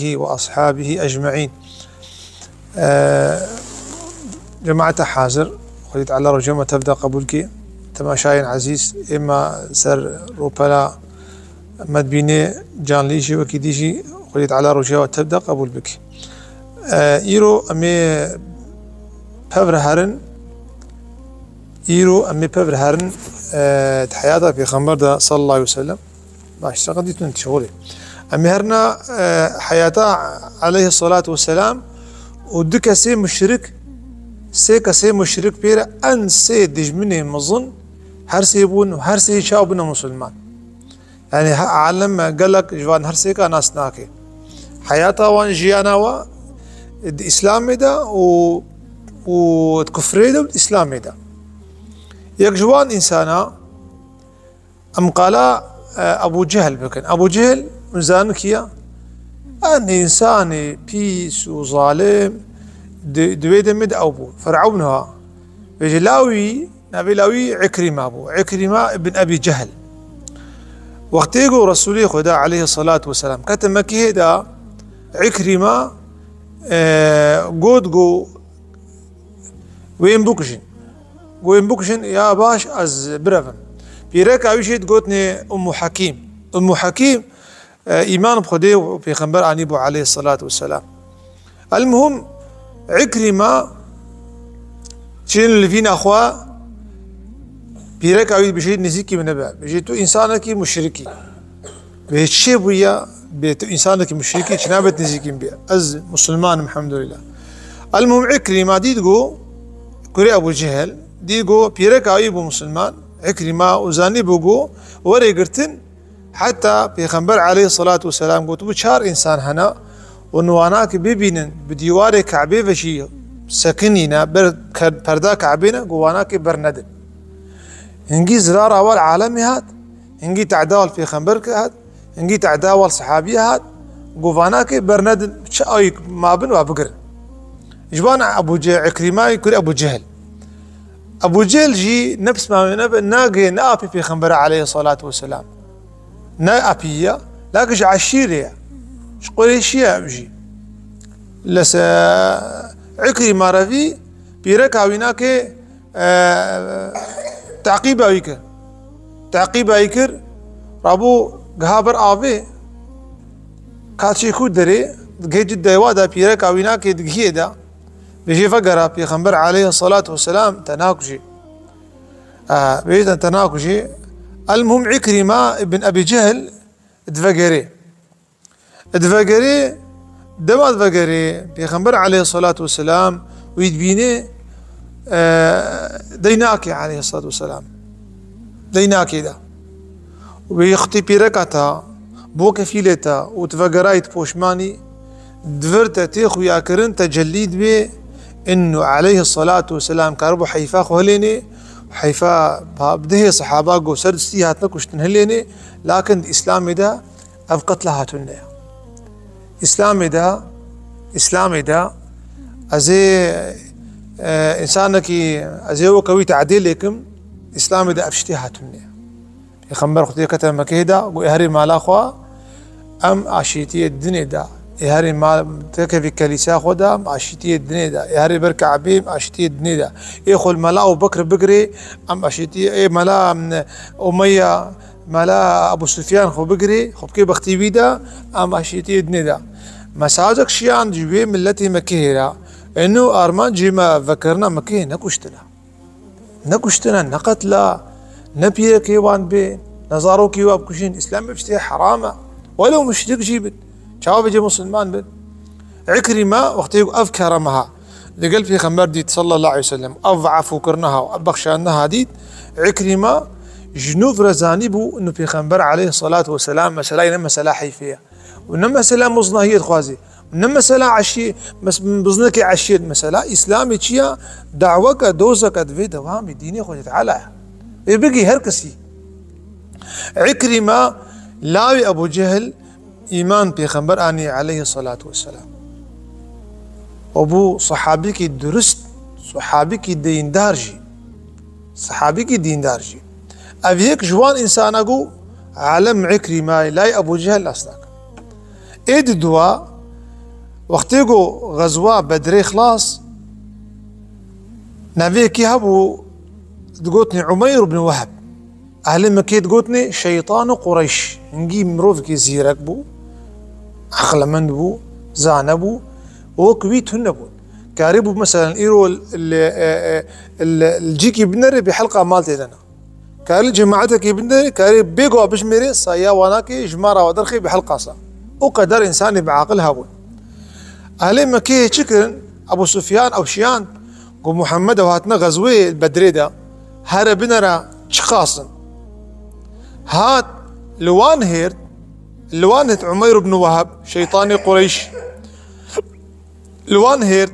آله وأصحابه أجمعين. جماعة حاضر خليت على رجمة تبدأ قبولك تماشاين عزيز إما سر روبلا مدبيني جان ليشي وكيديشي خليت على رجمة تبدأ قبول بك. إيرو أمي بفر هرن تحياته في خمر صلى الله عليه وسلم باش تقديت انت شغلي أمي هرنا حياته عليه الصلاة والسلام ودك سي مشرك سي مشرك بيرا أن سي دجمني مظن هر سي بون وهر سي شعبنا مسلمان يعني عالم قال لك جوان هر سي ناس ناكي حياته وان جيانا و الإسلام دا وتكفري دا والإسلام دا يك جوان إنسانا أم قالا أبو جهل بكن أبو جهل مزانك يا أن إنساني بيس وظالم دويد مد أبو فرعونها بجلاوي نبيلاوي عكرمة ابن أبي جهل وقتيقو رسولي خدا عليه الصلاة والسلام كتم مكي هدا عكرمة قود وين بوكشن يا باش از برفن بيرك عويشت قوتني أم حكيم إيمان بخدي في خنبر عن أبو عليه الصلاة والسلام. المهم عكرمة شين اللي فينا أخوة بيرك عويش بشيء نزيكي من نبع بجيتو إنسانك مشركي بهالشيء ويا بيت إنسانك مشركي شنابت نزيكي بيا از مسلمان الحمد لله. المهم عكرمة ديدقو كوري أبو جهل ديقو بيرك عيبو مسلمان عكرمة وزاني بوغو وري قرتن حتى بيخنبر عليه الصلاة والسلام قلت بشار إنسان هنا ونواناك ببينن بديواري كعبي فشي سكنينا بردا كعبينا قواناك برندن هنجي زرار أول عالمي هاد هنجي تعداول في خنبرك هاد هنجي تعداول صحابي هاد قواناك برندن شايك ما بن وابقر جوان أبو عكرمة يكون أبو جهل جي نفس ما ناقي نابي في خنبرة عليه الصلاة والسلام نابية لكن عشيرية شقوليشية بجي لس عكرمة رفي بيركا ويناك تعقيب أيكر رابو غابر آبي كاتشي خود دري جيد دايوادا بيركا ويناك دقيدا بيجي فقرة بيخنبر عليه الصلاة والسلام تناكجي بيجي تناكجي. المهم عكرمة ابن أبي جهل دفقري دما دفقري بيخنبر عليه الصلاة والسلام ويدبيني ديناكي عليه الصلاة والسلام ديناكي دا وبيخطي بيركتا بوك فيلتا وتفقرايت بوشماني دفرتا تيخو ياكرن تجليد بي إنه عليه الصلاة والسلام كاربو حيفا خهليني حيفا بده صحابة جو سرستي هاتنا كشتن هليني لكن الإسلام دا أفقت لها تنيا إسلام دا أزي إنسانك أزي وكوي تعديل لكم إسلام دا أفشتي هاتنيا يخمر خطية كتب مكيدا وإهري مالا خوا أم عشيتي الدنيا دا إهاري ما تكفي كليسا خدا عشتي الدنيا دا إهاري بركع عبيم عشتي الدنيا دا يخل ملا أبو بكر بقري أم عشتي ملا أمية ملا أبو سفيان خو بقري خو كي بختي بيدا أم عشتي الدنيا دا مساجك شيان جبي ملتي مكيرا إنه أرمان جيما ذكرنا مكيه نكشتنا نقتلا نبيه كيوان بين نزارو كيواب كشين إسلام بشتي حرامة ولو مشرك جيبت شعب يجي مسلمان بن عكرمة وقت يقول أفكر مها لقلب في خمر ديت صلى الله عليه وسلم أضعف وكرنها وأبخشانها ديت عكرمة جنوب رزاني بو إنه في خمر عليه الصلاة والسلام مسألة حيفية وإنما مسألة مصنهية خوازي وإنما مسألة عشي بزنك عشي مسألة إسلامي تشيا دعوك دوزك دفي دوام ديني خوجت على بيجي هركسي عكرمة لاوي أبو جهل إيمان بيغمبر أني عليه الصلاة والسلام أبو صحابيك درست صحابيك دين دارجي أبيك جوان إنسان أقو علم عكرمة لاي أبو جهل أصلاك إيد الدواء وقتيقو غزوة بدري خلاص نافيكي هبو تقوتني عمير بن وهب أهل مكة تقوتني شيطان قريش نجي مروفكي زيرك بو عقل من بو زانبو وكويت هنبو كاريبو مثلا إيرو الجيكي بنري بحلقة مالتي لنا كاري جماعتك بنري كاري بيقو بشميري صايا وناكي جمارة ودرخي بحلقة صا وقدر إنساني بعقل هابون أهل مكة شكرا أبو سفيان أو شيان قو محمد وهاتنا غزوة بدري ده هربنا را شخاصا هات لوان هيرت لوانت عمير بن وهب شيطاني قريش لوان هيرت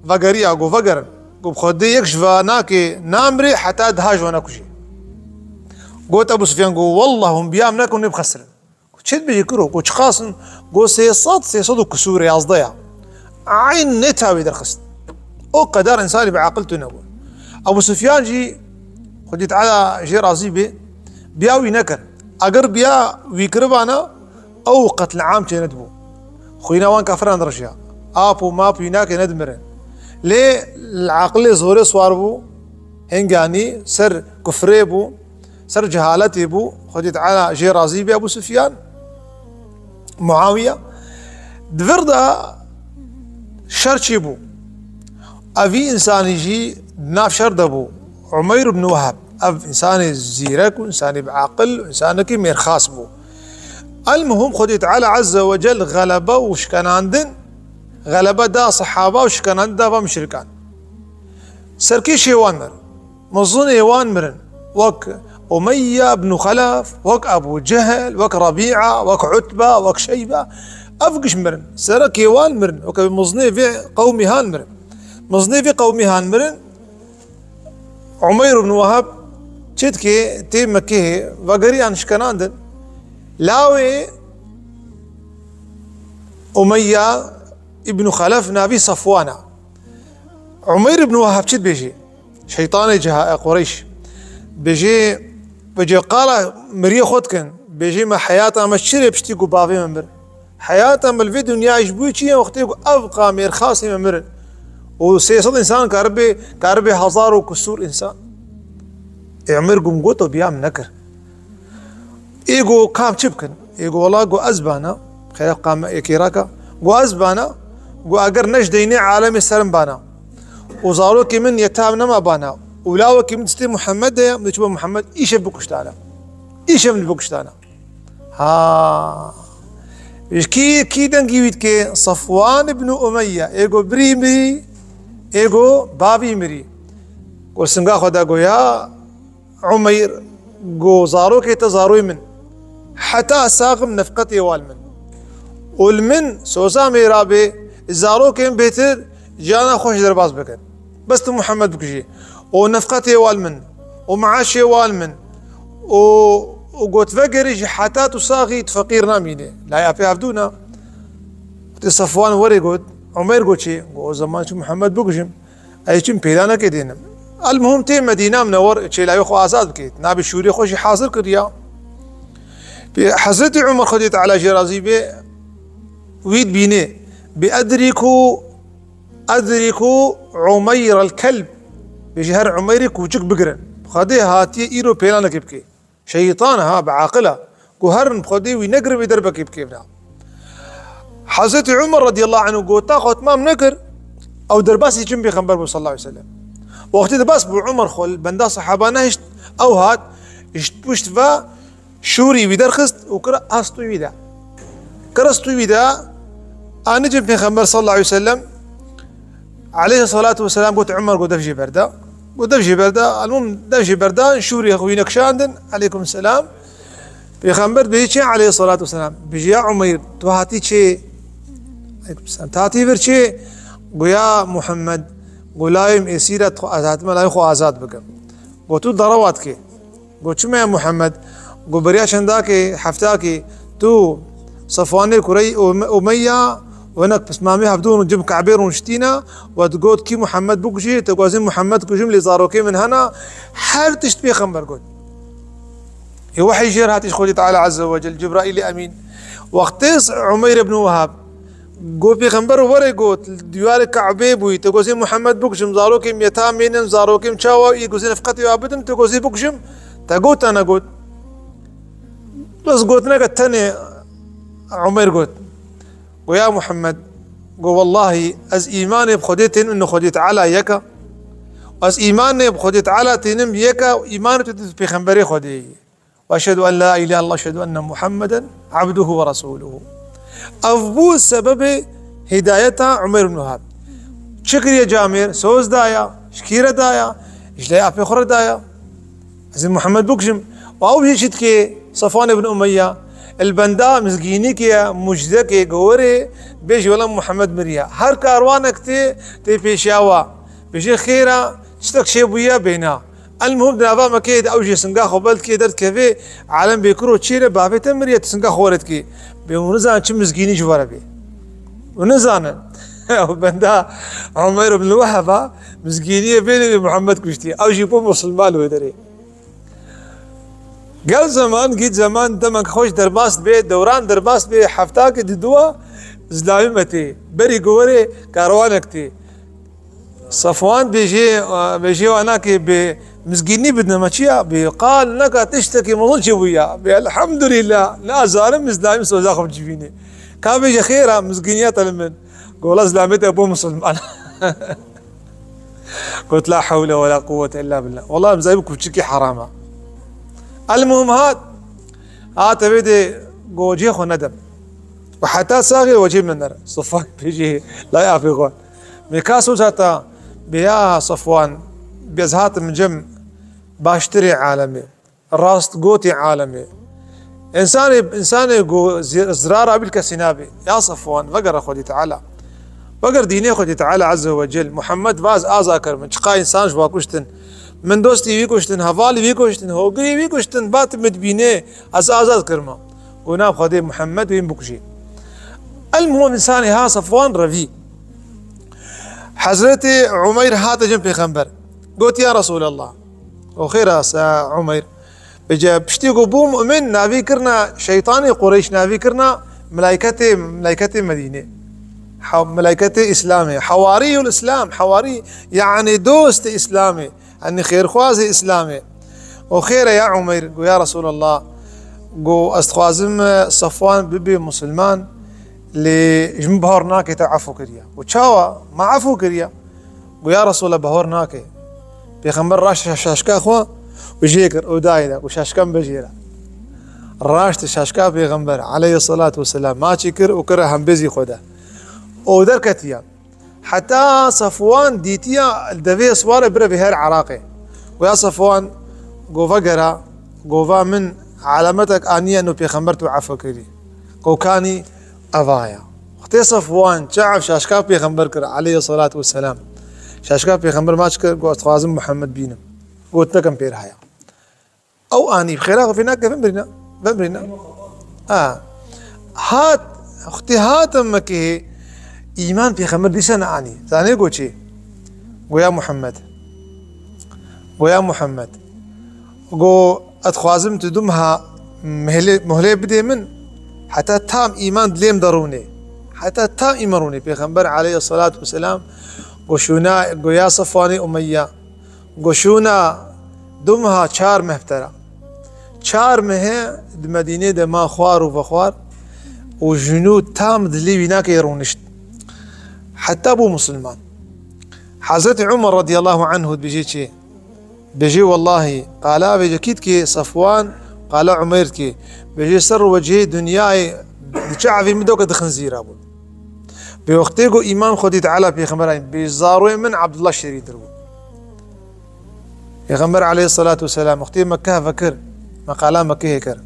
فقريا قو فقر قو بخدي يكشفا ناكي نامري حتى دهاج وناكوشي قوت أبو سفيان قو والله هم بيام ناكو نبخسرن شد بيجي كرو قو شخاصا قو سيصد كسوري أصديا عين نتاوي درخست او قدر انساني بعقلته نبو ابو سفيان جي خديت على جي رازيبي بياوي نكر اقر بيا ويكربانا او قتل عام ندبو خوينا وان كافران رشيا ابو ماب يناك ندمرن ليه العقل زوري صواربو هنغاني سر كفريبو سر جهالتي بو خديت على جي رازيبي ابو سفيان معاويه دفردا شرشيبو أفي إنسان يجي ناف شردبو عمير بن وهب أف إنسان زيرك وإنسان بعقل وإنسان كمير خاص بو المهم خدي تعالى عز وجل غلبة وش كان عندن غلبة دا صحابة وش كان عندن دا مشركان سركيش يوان مرن مظن يوان مرن وك أمية بن خلف وك أبو جهل وك ربيعة وك عتبة وك شيبة أفقش مرن سرك يوان مرن وك مظني في قومي هان مرن مظني في قومي هان مرن عمير بن وهب تشتكي تي مكيه وقري عن شكناندن لاوي أمية ابن خلف نبي صفوانا عمير بن وهب تشت بيجي شيطان جهاء قريش بيجي قال مريا خدكن بيجي ما حياته ما تشري بشتيقو بافي ممر حياته ما الفيديو نياش بويتشي وقتيقو أبقى مير خاصي ممر وسيصد إنسان كاربي هزار وكسور إنسان عمر قم قوتو بيام نكر إيقو كام تشبكن إيقو والله قو أزبانا خير قام إكيراكا قو أزبانا قو أقر نجديني عالمي سرم بانا وزاروكي من يتامنا ما بانا ولاوكي من تستي محمد يا من تشوف محمد إيش بكشتانا إيش من بكشتانا ها كي دنجيويت كي صفوان بن أمية إيقو بريمي إيقو بابي مري قو سنقا خدا قو يا عمير قو زاروكي تزاروي من حتى ساقم نفقتي والمن والمن سوزا ميرابي زاروكي بيتر جانا خوش درباز بكن بس محمد بكشي ونفقتي والمن ومعاشي والمن وقوت فقري حتى تساغي تفقير ناميني لا يابي عبدونا صفوان وري قوت عمير قوت شي قو زمان شو محمد بكشم اي شم بيلانا كدينم المهم تي مدينة منور شي لا يخو آزاد بكيت نابي شوري خوشي حاصل كريا حضرت عمر خديت على جرازي بي ويد بيني بأدركوا عمير الكلب بجهر عميرك وجك بقرن خدي هاتي إيرو بيلانا كيبكي شيطانها بعاقلة قهرن بخدي وينقر بدربك يبكي بنا حضرت عمر رضي الله عنه قو تاخد مام نقر أو درباسي جنبي خنبر صلى الله عليه وسلم وقت درباس بو عمر خل بندا صحابانا أو هات اشتفا شوري ويدرخست وكرا أستو ويدا كرستو ويدا أنا جنبي خنبر صلى الله عليه وسلم عليه الصلاة والسلام قلت عمر قلت دفجي بردا المهم دفجي بردا شوري أخوي نكشاندن عليكم السلام بيخنبر بيجي عليه الصلاة والسلام بيجي عمير توهاتي شيء عليكم السلام تاتي برشي قويا محمد قولايم يسيرة آزاد ما لا يخو آزاد بقى قلتو ضرواتك قلت شو يا محمد قو بريا شنداكي حفتاكي تو صفواني كري أمية ونك بس مامي هبدون جم كعبير ونشتينا وتقول كي محمد بوكشي تقوزين محمد كجم لي زاروكي من هنا حال تشتبي خمر قول يوحي جير هاتي خودي تعالى عز وجل جبرائيل أمين وقتيس عمير بن وهب گو پیغمبر وره گوت دیوار کعبه بوی تو گوزی محمد بکشم زاروکیم یتامینن زاروکیم چاوا ای گوزی نفقتی عابدم تو گوزی بکشم تا گوت انا گوت بس قلت لك تاني عمر قلت ويا محمد قل والله از ايماني بخديتين انه خديت على يكا از ايماني بخديت على تنم يكا وايماني في خنبري خدي واشهد ان لا اله الا الله اشهد ان محمدا عبده ورسوله افبو سبب هدايتها عمر بن وهب شكر يا جامر سوز دايا شكيرة دايا اجلاي افي خور دايا از محمد بكشم واو بيشت كي صفوان بن أمية البندا مسكيني كي مجدة كي قوري بيجي ولا محمد مريا هر كاروانك تي بيشاوا بيجي خيرا تشتك شيبويا بينا المهم دنافا مكيد أوجي سنقا خبلت كي درت كيفي عالم بيكرو تشيري بافي تمريا تسنقا خورت كي بيونزان چم مسكيني جوارا بي ونزانا بندا عمر بن الوهب مسكينية بيني محمد كشتي أوجي بو مسلمان ويدري قال زمان قيت زمان دمك خوش درباست بي دوران درباست بي حفتاك دي دوا زلاوي متي بري قوري كاروانك تي صفوان بيجي واناك بمسكيني بدنا ماشيا قال لك تشتكي مظلش ويا الحمد لله لا زالم زلاوي سوزاخ بجبيني كان بيجي خيره مسكينيات من قول زلامتي ابو مسلمان قلت لا حول ولا قوة الا بالله والله مزايبك بتشكي حرامه المهم هات بيدي جوجي خو ندم وحتى صاغي وجيب من النار صفوان بيجي لا يعرف يقول ميكاسو جاتا بيا صفوان بيزهات من جم باشتري عالمي راست قوتي عالمي انساني جو زرارة بالكسنابي يا صفوان بقر اخوتي تعالى بقر ديني اخوتي تعالى عز وجل محمد باز ازاكر من شقا انسان جواكوشتن من دوستي ويكوشتن هفالي ويكوشتن هوقري ويكوشتن بات مدبينه ازازات كرما وناب خدي محمد وين بكشي المهم انساني ها صفوان رفي حضرتي عمير هات جنب پیغمبر قلت يا رسول الله وخير عمير بجا بشتيقو بو مؤمن نافي كرنا شيطاني قريش نافي كرنا ملائكتي مدينه ملائكتي اسلامي حواري الاسلام حواري يعني دوست اسلامي أني خير خوازي إسلامي وخير يا عمير قو يا رسول الله قو أستخوازم صفوان ببي مسلمان اللي بهورناك تعفو كريا وشاوا ما عفو كريا قو يا رسول الله بهورناك بيخمر راش شاشكا أخوة وجيكر ودايدا وشاشكا بجيرا راشت شاشكا بيغمبر عليه الصلاة والسلام ما تشكر وكره هم بزي خدا ودركتيا حتى صفوان ديتيا الدفي صوار برا بهير عراقي ويا صفوان قوفا قرا قوفا من علامتك آنية انه بيخمبرت وعفو كري قوكاني أفايا اختي صفوان شعب شاشكا بيخمبر كرا عليه الصلاة والسلام شاشكا بيخمبر ما تشكر قوت خوازم محمد بينم قوت نكم بير هيا او اني بخيراغ فيناك فمرنا هات اختي هات امك إيمان في خمر دي سنة عني ثاني قو شي ويا محمد قو أتخوازم تدمها مهلي بدي من حتى تام إيمان دليم دروني حتى تام إيمروني بيغمبر عليه الصلاة والسلام قوشونا قو يا صفواني أمية قوشونا دمها چار مهبترا چار مه مدينة دما خوار وفخوار وجنود تام دلي بيناك يرونشت حتى ابو مسلمان حضرت عمر رضي الله عنه بيجي والله قال بيجي كيتكي صفوان قال عميرتكي بيجي سر وجهي دنياي شعبي مدوك دخنزير ابو بوقتيكو ايمان خدي تعالى في خمرين بيزاروا من عبد الله الشريف درو يا غمر عليه الصلاة والسلام وقتي مكة فكر مقالا مكة كر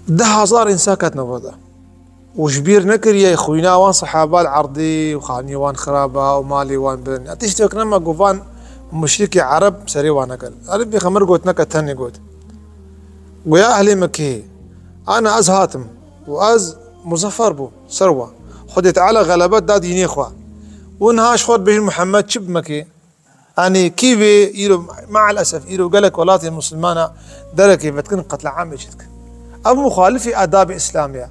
ده هزار انسان كانت نبضه وجبير نكر يا خوينا وان صحابة العرضي وخاني وان خرابة ومالي وان بن اتشتك نما قوفان مشركي عرب سري وانا قال عرب بخمر قوت نكا تاني قوت ويا أهلي مكي أنا أز هاتم وأز مظفر بو سروة خدي تعالى غلبات دا ديني إخوة ونهاش خود بيجي محمد شب مكي يعني كيف يرو مع الأسف يرو قالك ولاتي المسلمانة دركي بتكون قتل عام يجدك أو مخالفي آداب إسلامية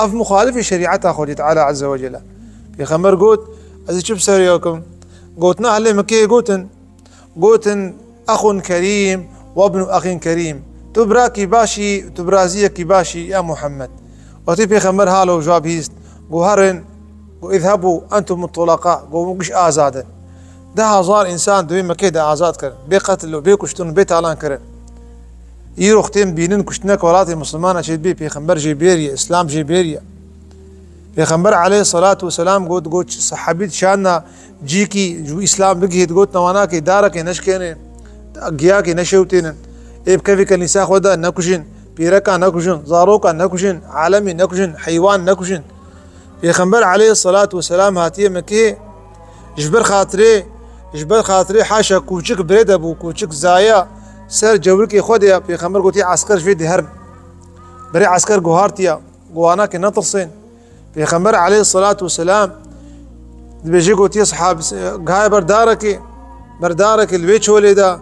أف مخالف شريعتها خودي تعالى عز وجل. في خمر قوت أزي شوف سريوكم قوتنا هلي مكي قوتن أخ كريم وابن أخ كريم تبراكي باشي تبرازيك باشي يا محمد. وتي في خمر هالو جواب هيست قوهرن اذهبوا أنتم الطلقاء قومش آزادا. ده هزار إنسان دوين مكي ده آزاد كرن بي قتلو بي كشتون بي تالان كرن يرو ختين بينن كشتناك ولاتي مسلمان أشيد بي خمبر جيبيريا إسلام جيبيريا. في خمبر عليه الصلاة والسلام قوت صحابيت شانا جيكي جو إسلام بقيت قوت نواناكي داركي نشكيني أقياكي نشوتين إيب كيفك النساء خدا نكوشين بيركا نكوشين زاروكا نكوشين عالمي نكوشين حيوان نكوشين. في خمبر عليه الصلاة والسلام هاتيه مكي جبر خاطري حاشا كوچك بريد ابو كوچك زايا سر جوركي خوديا. في خمر قوتي عسكر في دهرن بري عسكر قوهارتيا قوانا كي نطرسين. في خمر عليه الصلاة والسلام بيجي قوتي صحاب قاي بردارك البيت وليدا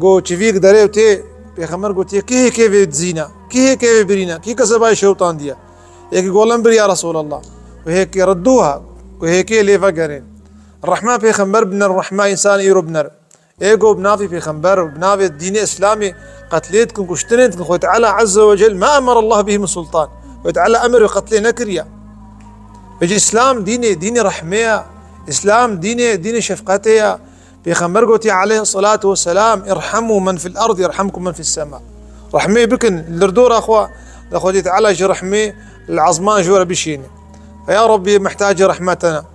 قو تشفيك دريوتي. في خمر قوتي كيه تزينا كيه برينا كيه كسباي شوطان ديا هيك قولن بري يا رسول الله وهيك ردوها وهيك لي فقرين. الرحمن في خمبر بن الرحمن إنسان يرو بنر إيجو بنافي في خمبر بنافي الدين الإسلامي قتليتكم كشتنتكم خوي تعالى عز وجل ما أمر الله به من سلطان وتعالى أمر قتل نكريا. بيجي إسلام ديني رحمية إسلام ديني شفقتية. في خمبر قوتي عليه الصلاة والسلام ارحموا من في الأرض يرحمكم من في السماء. رحمي بكن الردور أخوة لخوتي تعالى جو رحمي العظمان جو بشيني. فيا ربي محتاج رحمتنا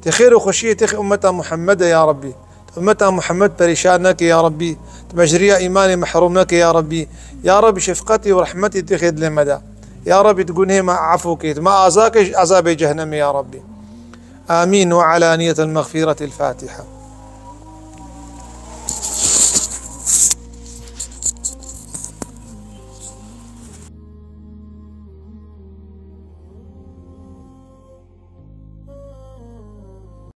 تخير وخشية تخي أمتها محمد يا ربي. أمتها محمد بريشانك يا ربي مجرية إيماني محرومناك يا ربي. يا ربي شفقتي ورحمتي تخيد لمدى يا ربي تقول هي ما عفوك ما أزاك عذاب جهنم يا ربي. آمين. وعلى نية المغفرة الفاتحة.